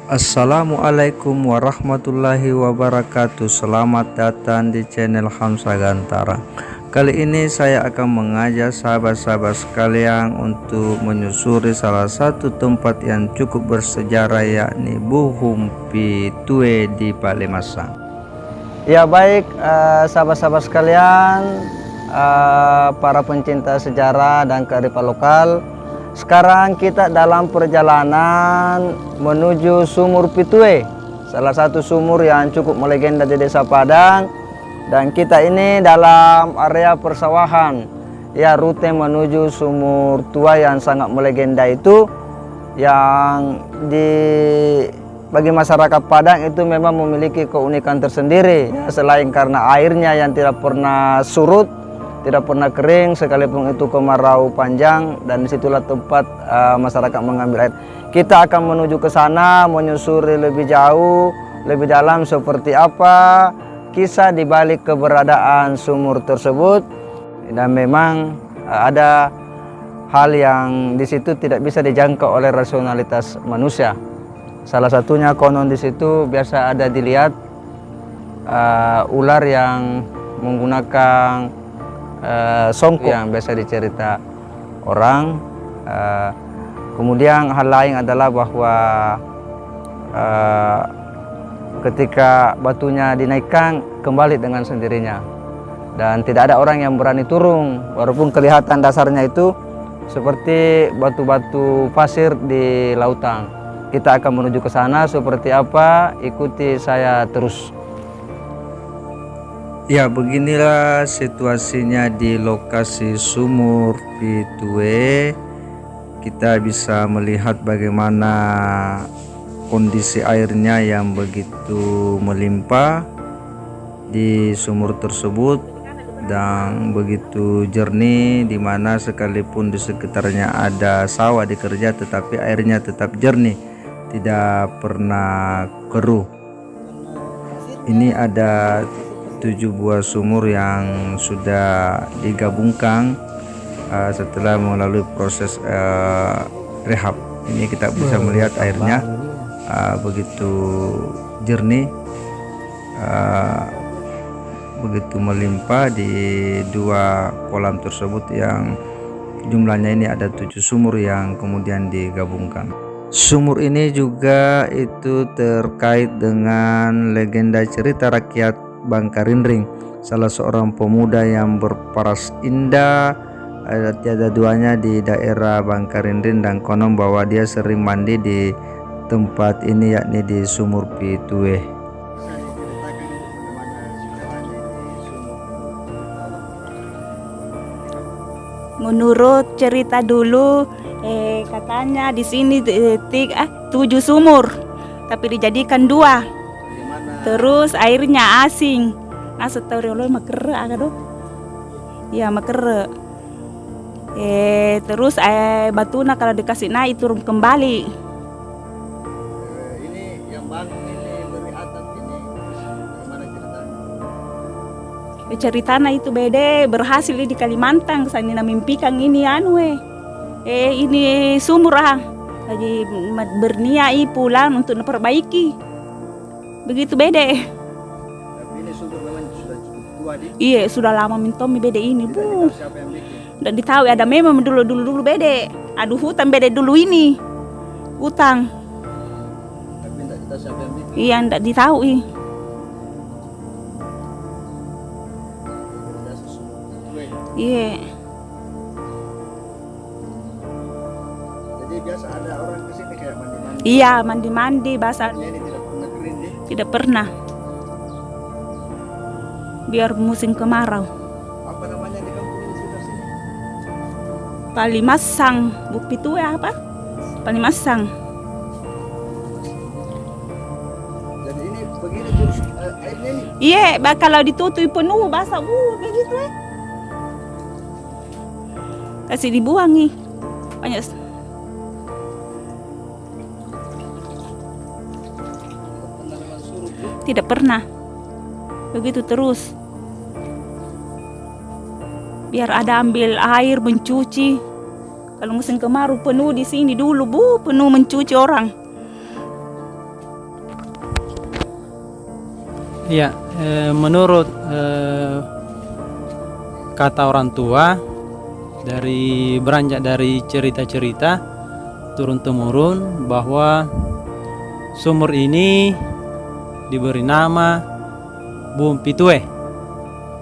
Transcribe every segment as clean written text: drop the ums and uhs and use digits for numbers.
Assalamualaikum warahmatullahi wabarakatuh. Selamat datang di channel Hamsa Gantara. Kali ini saya akan mengajak sahabat-sahabat sekalian untuk menyusuri salah satu tempat yang cukup bersejarah, yakni Buhum Pitue di Palimasang. Ya baik, sahabat-sahabat sekalian, para pencinta sejarah dan kearifan lokal. Sekarang kita dalam perjalanan menuju Sumur Pitue, salah satu sumur yang cukup melegenda di Desa Padang. Dan kita ini dalam area persawahan, ya, rute menuju sumur tua yang sangat melegenda itu, yang bagi masyarakat Padang itu memang memiliki keunikan tersendiri, ya, selain karena airnya yang tidak pernah surut, tidak pernah kering sekalipun itu kemarau panjang, dan disitulah tempat masyarakat mengambil air. Kita akan menuju ke sana, menyusuri lebih jauh, lebih dalam seperti apa kisah di balik keberadaan sumur tersebut. Dan memang ada hal yang di situ tidak bisa dijangkau oleh rasionalitas manusia. Salah satunya konon di situ biasa ada dilihat ular yang menggunakan songkok yang biasa dicerita orang. Kemudian hal lain adalah bahwa ketika batunya dinaikkan kembali dengan sendirinya, dan tidak ada orang yang berani turun walaupun kelihatan dasarnya itu seperti batu-batu pasir di lautan. Kita akan menuju ke sana, seperti apa, ikuti saya terus. Ya, beginilah situasinya di lokasi Sumur Pitue. Kita bisa melihat bagaimana kondisi airnya yang begitu melimpah di sumur tersebut dan begitu jernih, dimana sekalipun di sekitarnya ada sawah dikerja, tetapi airnya tetap jernih, tidak pernah keruh. Ini ada 7 buah sumur yang sudah digabungkan setelah melalui proses rehab. Ini kita bisa melihat airnya begitu jernih, begitu melimpah di 2 kolam tersebut, yang jumlahnya ini ada 7 sumur yang kemudian digabungkan. Sumur ini juga itu terkait dengan legenda cerita rakyat Bangkarinring, salah seorang pemuda yang berparas indah, tiada duanya di daerah Bangkarinring, dan konon bahwa dia sering mandi di tempat ini, yakni di Sumur Pitue. Menurut cerita dulu, katanya di sini 7 sumur, tapi dijadikan 2. Terus airnya asin. Nah, setelah makere ada, ya makere. Terus batuna kalau dikasih naik turun kembali. Ini yang bangun ini dari atas ini, gimana ceritanya? Ceritanya itu beda, berhasil di Kalimantan. Saya mimpikan ini ini sumur lagi berniat pulang untuk memperbaiki. Begitu beda. Tapi ini sumur memang sudah cukup tua di. Iya, sudah lama mintomi beda ini, Bu. Siapa yang bikin? Dan ditahu ada memang dulu beda. Aduh, hutan beda dulu ini. Hutan. Tapi tidak kita siapa yang bikin. Iya, enggak ditahu ih. Iya. Jadi biasa ada orang ke sini kayak mandi-mandi. Iya, mandi-mandi basah. Ini tidak pernah kering deh. Tidak pernah. Biar musim kemarau. Apa namanya di kampung ini sekitar sini? Palimasang, Bukti Pitue apa? Palimasang. Jadi ini begini terus airnya ini. Iya, kalau ditutup penuh basah, begitu kasih dibuang nih. Banyak. Tidak pernah. Begitu terus. Biar ada ambil air mencuci. Kalau musim kemarau penuh di sini dulu, penuh mencuci orang. Ya, menurut kata orang tua, beranjak dari cerita-cerita turun temurun bahwa sumur ini diberi nama Bum Pitue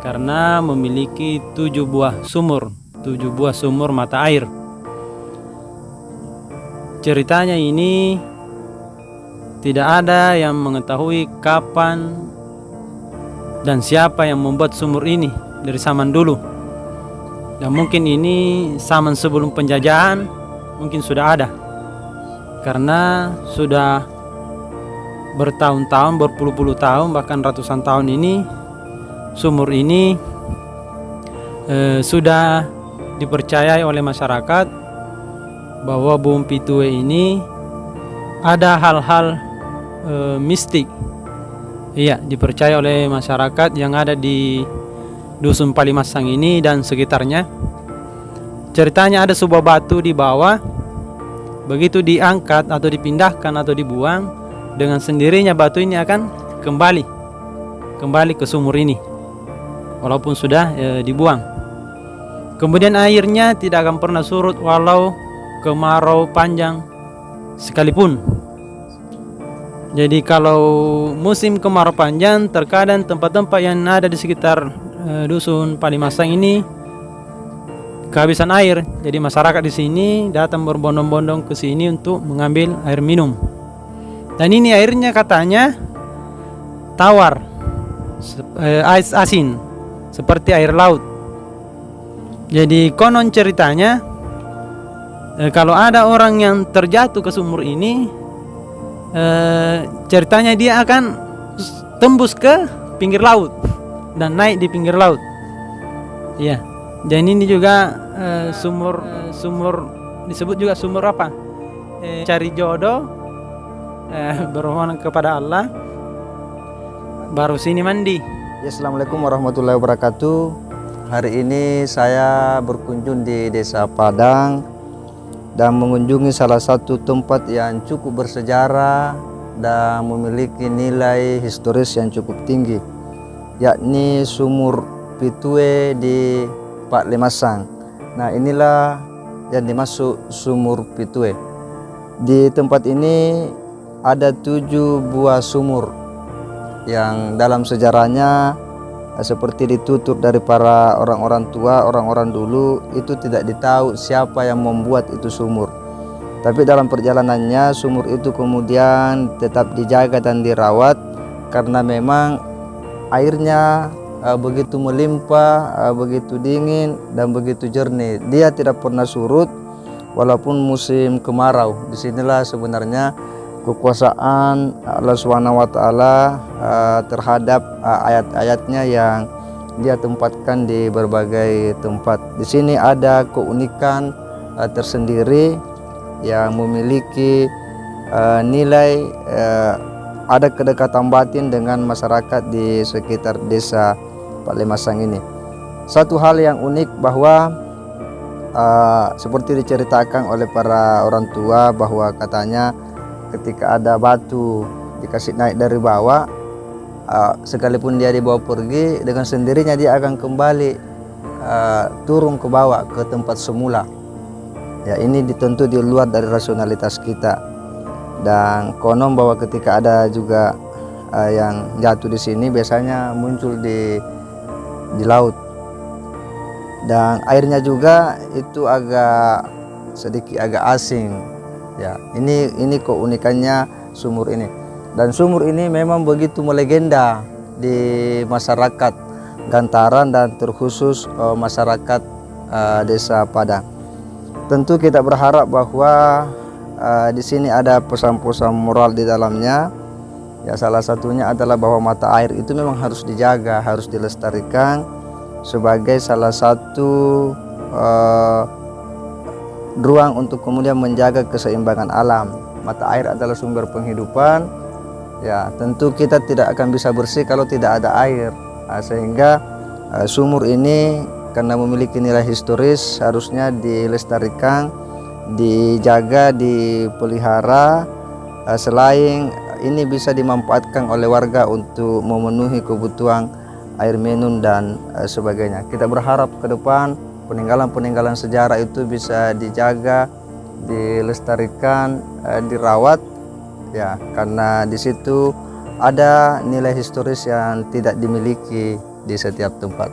karena memiliki 7 buah sumur mata air. Ceritanya ini tidak ada yang mengetahui kapan dan siapa yang membuat sumur ini dari zaman dulu. Dan mungkin ini zaman sebelum penjajahan mungkin sudah ada. Karena sudah bertahun-tahun, berpuluh-puluh tahun, bahkan ratusan tahun ini sumur ini sudah dipercayai oleh masyarakat bahwa Bum Pitue ini ada hal-hal mistik. Iya, dipercaya oleh masyarakat yang ada di Dusun Palimasang ini dan sekitarnya. Ceritanya ada sebuah batu di bawah, begitu diangkat atau dipindahkan atau dibuang, dengan sendirinya batu ini akan kembali ke sumur ini walaupun sudah dibuang. Kemudian airnya tidak akan pernah surut walau kemarau panjang sekalipun. Jadi kalau musim kemarau panjang, terkadang tempat-tempat yang ada di sekitar Dusun Palimasang ini kehabisan air. Jadi masyarakat di sini datang berbondong-bondong ke sini untuk mengambil air minum. Dan ini airnya katanya tawar, asin, seperti air laut. Jadi konon ceritanya kalau ada orang yang terjatuh ke sumur ini, ceritanya dia akan tembus ke pinggir laut dan naik di pinggir laut. Ya, dan ini juga sumur disebut juga sumur apa? Cari jodoh, bermohon kepada Allah, baru sini mandi. Ya, Assalamualaikum warahmatullahi wabarakatuh. Hari ini saya berkunjung di Desa Padang dan mengunjungi salah satu tempat yang cukup bersejarah dan memiliki nilai historis yang cukup tinggi, yakni Sumur Pitue di Pak Limasang. Nah, inilah yang dimaksud Sumur Pitue. Di tempat ini ada 7 buah sumur yang dalam sejarahnya seperti ditutur dari para orang-orang tua, orang-orang dulu, itu tidak ditahu siapa yang membuat itu sumur. Tapi dalam perjalanannya sumur itu kemudian tetap dijaga dan dirawat karena memang airnya begitu melimpah, begitu dingin dan begitu jernih. Dia tidak pernah surut walaupun musim kemarau. Disinilah sebenarnya kekuasaan Allah SWT terhadap ayat-ayatnya yang Dia tempatkan di berbagai tempat. Di sini ada keunikan tersendiri yang memiliki nilai, ada kedekatan batin dengan masyarakat di sekitar desa Pak Limasang ini. Satu hal yang unik bahwa seperti diceritakan oleh para orang tua bahwa katanya ketika ada batu dikasih naik dari bawah, sekalipun dia dibawa pergi, dengan sendirinya dia akan kembali turun ke bawah ke tempat semula. Ya, ini tentu di luar dari rasionalitas kita. Dan konon bahwa ketika ada juga yang jatuh di sini biasanya muncul di laut. Dan airnya juga itu sedikit agak asing. Ya, ini keunikannya sumur ini. Dan sumur ini memang begitu melegenda di masyarakat Gantaran dan terkhusus masyarakat Desa Padang. Tentu kita berharap bahwa di sini ada pesan-pesan moral di dalamnya. Ya, salah satunya adalah bahwa mata air itu memang harus dijaga, harus dilestarikan sebagai salah satu ruang untuk kemudian menjaga keseimbangan alam. Mata air adalah sumber penghidupan. Ya, tentu kita tidak akan bisa bersih kalau tidak ada air. Sehingga sumur ini karena memiliki nilai historis harusnya dilestarikan, dijaga, dipelihara. Selain ini bisa dimanfaatkan oleh warga untuk memenuhi kebutuhan air minum dan sebagainya. Kita berharap ke depan peninggalan-peninggalan sejarah itu bisa dijaga, dilestarikan, dirawat ya, karena di situ ada nilai historis yang tidak dimiliki di setiap tempat.